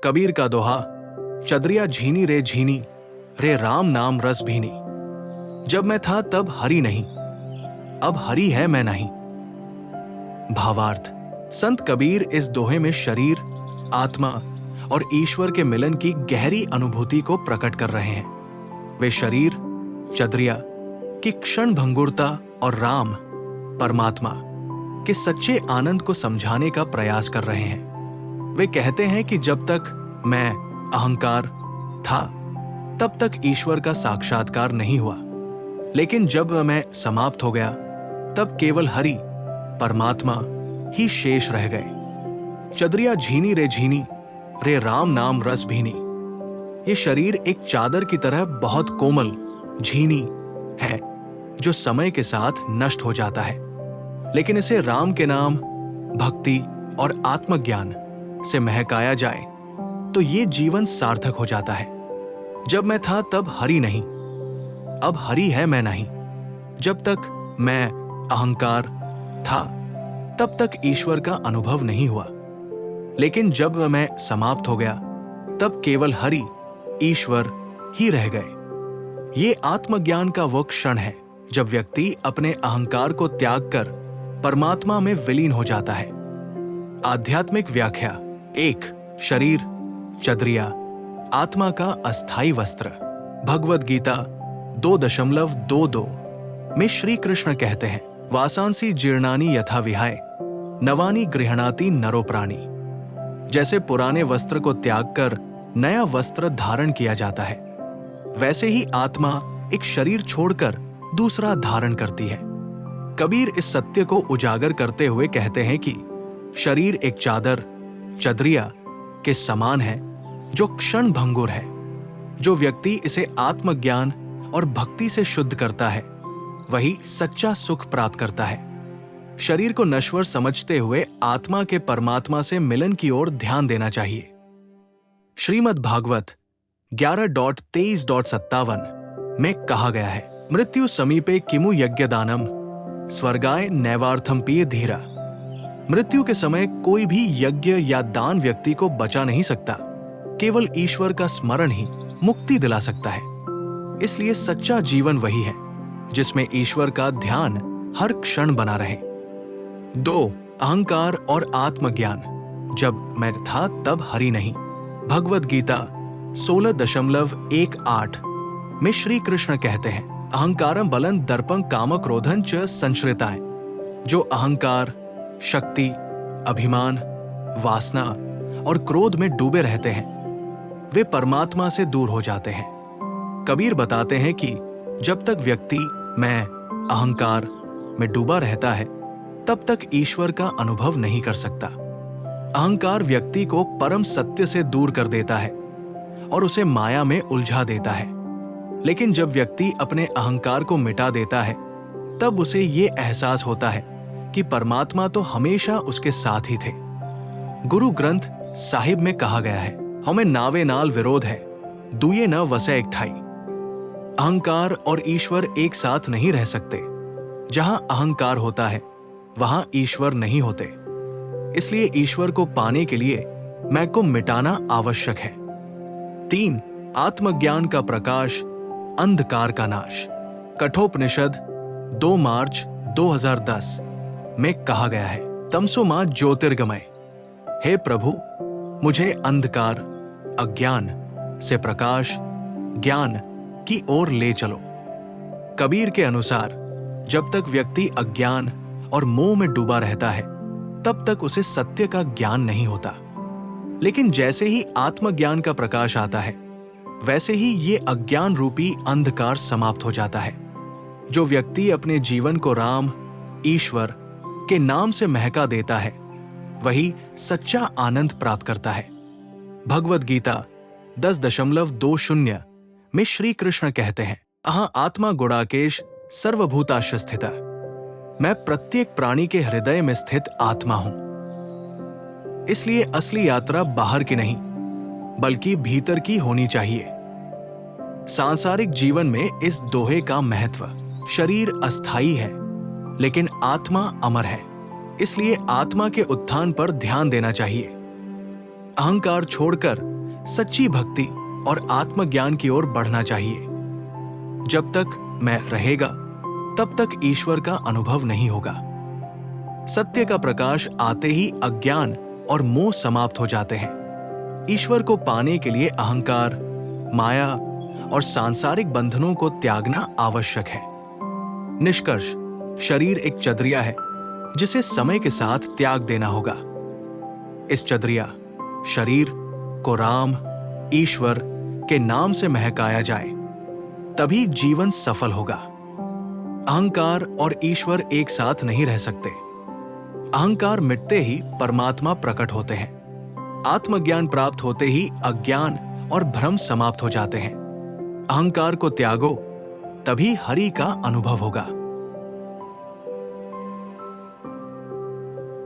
कबीर का दोहा, चदरिया झीनी रे झीनी, रे राम नाम रस भीनी। जब मैं था तब हरि नहीं, अब हरि है मैं नहीं। भावार्थ, संत कबीर इस दोहे में शरीर, आत्मा और ईश्वर के मिलन की गहरी अनुभूति को प्रकट कर रहे हैं। वे शरीर, चदरिया की क्षण भंगुरता और राम, परमात्मा के सच्चे आनंद को समझाने का प्रयास कर रहे हैं। वे कहते हैं कि जब तक मैं, अहंकार था, तब तक ईश्वर का साक्षात्कार नहीं हुआ, लेकिन जब मैं समाप्त हो गया तब केवल हरि, परमात्मा ही शेष रह गए। चदरिया झीनी रे झीनी, रे राम नाम रस भीनी। ये शरीर एक चादर की तरह बहुत कोमल, झीनी है, जो समय के साथ नष्ट हो जाता है, लेकिन इसे राम के नाम, भक्ति और आत्मज्ञान से महकाया जाए तो ये जीवन सार्थक हो जाता है। जब मैं था तब हरि नहीं, अब हरि है मैं नहीं। जब तक मैं, अहंकार था, तब तक ईश्वर का अनुभव नहीं हुआ, लेकिन जब मैं समाप्त हो गया तब केवल हरि, ईश्वर ही रह गए। ये आत्मज्ञान का वो क्षण है जब व्यक्ति अपने अहंकार को त्याग कर परमात्मा में विलीन हो जाता है। आध्यात्मिक व्याख्या 1. शरीर, चदरिया, आत्मा का अस्थाई वस्त्र। भगवद गीता 2.22 में श्री कृष्ण कहते हैं, वासांसी जीर्णानि यथा विहाय, नवानि गृह्णाति नरो प्राणी। जैसे पुराने वस्त्र को त्याग कर नया वस्त्र धारण किया जाता है, वैसे ही आत्मा एक शरीर छोड़कर दूसरा धारण करती है। कबीर इस सत्य को उजागर करते हुए कहते हैं कि शरीर एक चादर, चदरिया के समान है जो क्षण भंगुर है। जो व्यक्ति इसे आत्मज्ञान और भक्ति से शुद्ध करता है, वही सच्चा सुख प्राप्त करता है। शरीर को नश्वर समझते हुए आत्मा के परमात्मा से मिलन की ओर ध्यान देना चाहिए। श्रीमद् भागवत 11.23.57 में कहा गया है, मृत्यु समीपे किमु यज्ञदानम, स्वर्गाय नैवार्थम पिय धीरा। मृत्यु के समय कोई भी यज्ञ या दान व्यक्ति को बचा नहीं सकता, केवल ईश्वर का स्मरण ही मुक्ति दिला सकता है। इसलिए सच्चा जीवन वही है जिसमें ईश्वर का ध्यान हर क्षण बना रहे। 2. अहंकार और आत्मज्ञान। जब मैं था तब हरि नहीं। भगवद गीता 16.18 में श्री कृष्ण कहते हैं, अहंकारम बलं दर्पं काम क्रोधं च संश्रिताय। जो अहंकार, शक्ति, अभिमान, वासना और क्रोध में डूबे रहते हैं, वे परमात्मा से दूर हो जाते हैं। कबीर बताते हैं कि जब तक व्यक्ति मैं, अहंकार में डूबा रहता है, तब तक ईश्वर का अनुभव नहीं कर सकता। अहंकार व्यक्ति को परम सत्य से दूर कर देता है और उसे माया में उलझा देता है। लेकिन जब व्यक्ति अपने अहंकार को मिटा देता है, तब उसे ये एहसास होता है कि परमात्मा तो हमेशा उसके साथ ही थे। गुरु ग्रंथ साहिब में कहा गया है, हमें नावे नाल विरोध है, दुए न वसे एक ठाई। अहंकार और ईश्वर एक साथ नहीं रह सकते। जहां अहंकार होता है, वहां ईश्वर नहीं होते। इसलिए ईश्वर को पाने के लिए मैं को मिटाना आवश्यक है। 3. आत्मज्ञान का प्रकाश, अंधकार का नाश। कठोपनिषद 2 मार्च 2010 में कहा गया है, तमसो मां ज्योतिर्गमय। हे प्रभु, मुझे अंधकार, अज्ञान से प्रकाश, ज्ञान की ओर ले चलो। कबीर के अनुसार जब तक व्यक्ति अज्ञान और मोह में डूबा रहता है, तब तक उसे सत्य का ज्ञान नहीं होता। लेकिन जैसे ही आत्मज्ञान का प्रकाश आता है, वैसे ही ये अज्ञान रूपी अंधकार समाप्त हो जाता है। जो व्यक्ति अपने जीवन को राम, ईश्वर के नाम से महका देता है, वही सच्चा आनंद प्राप्त करता है। भगवद गीता 10.20 में श्री कृष्ण कहते हैं, अहा आत्मा गुणाकेश सर्वभूताश्च स्थिता। मैं प्रत्येक प्राणी के हृदय में स्थित आत्मा हूं। इसलिए असली यात्रा बाहर की नहीं, बल्कि भीतर की होनी चाहिए। सांसारिक जीवन में इस दोहे का महत्व, शरीर अस्थाई है लेकिन आत्मा अमर है। इसलिए आत्मा के उत्थान पर ध्यान देना चाहिए। अहंकार छोड़कर सच्ची भक्ति और आत्मज्ञान की ओर बढ़ना चाहिए। जब तक मैं रहेगा तब तक ईश्वर का अनुभव नहीं होगा। सत्य का प्रकाश आते ही अज्ञान और मोह समाप्त हो जाते हैं। ईश्वर को पाने के लिए अहंकार, माया और सांसारिक बंधनों को त्यागना आवश्यक है। निष्कर्ष, शरीर एक चदरिया है जिसे समय के साथ त्याग देना होगा। इस चदरिया शरीर को राम, ईश्वर के नाम से महकाया जाए, तभी जीवन सफल होगा। अहंकार और ईश्वर एक साथ नहीं रह सकते। अहंकार मिटते ही परमात्मा प्रकट होते हैं। आत्मज्ञान प्राप्त होते ही अज्ञान और भ्रम समाप्त हो जाते हैं। अहंकार को त्यागो, तभी हरि का अनुभव होगा।